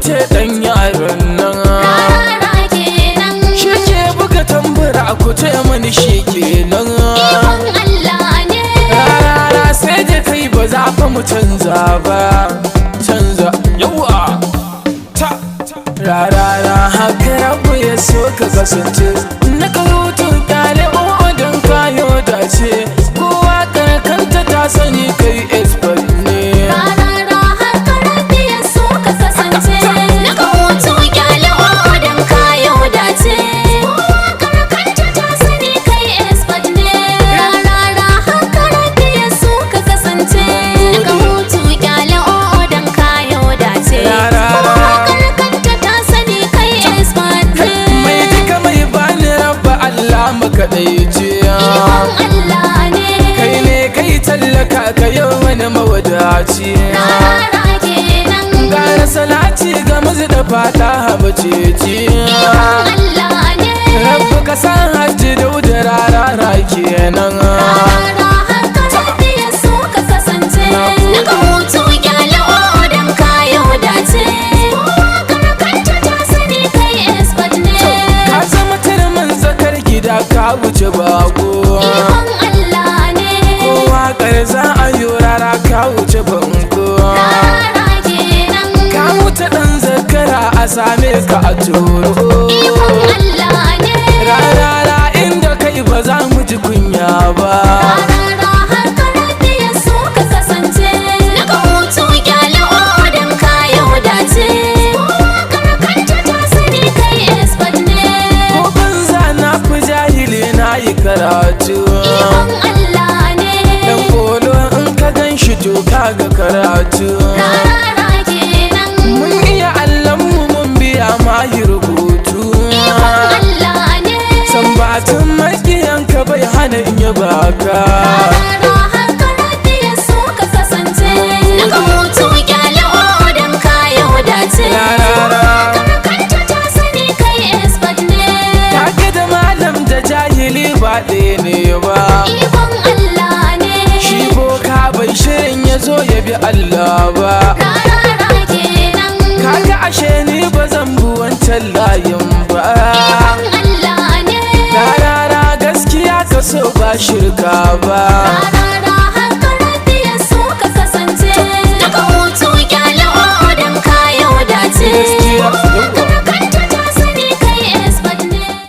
ce dan yaron nan rarara kenan shi ke buga tambura ku ce mani shi kenan ikon Allah ne rarara sai da kai ba za fa mu canza ba canza yawa ta rarara haka rabu ya so ka kasance na karutu kyale odon kayo dace kowa karkanta ta sani kai expert ne rarara haka rabu ya so ka kasance na karutu kyale odon kayo dace kowa karkanta ta sani kai expert ne rarara haka rabu ya so ka kasance na karutu kyale odon kayo dace kowa karkanta ta sani kai expert ne mai duka mai bani rabba Allah makaɗaici ikon Allah ne kai ne kai tallaka ka yau wani mawadaci rarara kenan gara salati ga mazi da fata habaceci ikon Allah ne rabba ka san hajji da rarara kenan rarara haka rabi ya so ka kasance na karutu kyale odon kayo dace kowa karkanta ta sani kai expert ne ka zama turmin zakar gida ka wuce bako ikon Allah ne kowa za a yi rara ka wuce banko rarara kenan ka wuce ɗan zakara a same ka a turo ikon Allah ne rarara inda kai ba za mu ji kunya ba rarara haka rabi ya so ka kasance na karutu kyale odon kayo dace kowa karkanta ta sani kai expert ne ko banza na fi jahili na yi karatu ikon Allah ne dan kolo in ka gan shi to kaga karatu rarara kenan mun iya allanmu mun biya ma yi rubutu ikon Allah ne san batun makiyanka bai hana in yi baka rarara haka rabi ya so ka kasance na karutu kyale odon kayo dace Rarara. karkanta ta sani kai expert ne kage da malam da jahili ba ɗaya ne ba ikon Allah ne shi boka bai shirin ya zo ya bi Allah ba rarara kenan kaga ashe ni ba zan bi wancan layin ba ikon Allah ne rarara gaskiya ka so ba shirka ba rarara haka rabi ya so ka kasance na karutu kyale odon kayo dace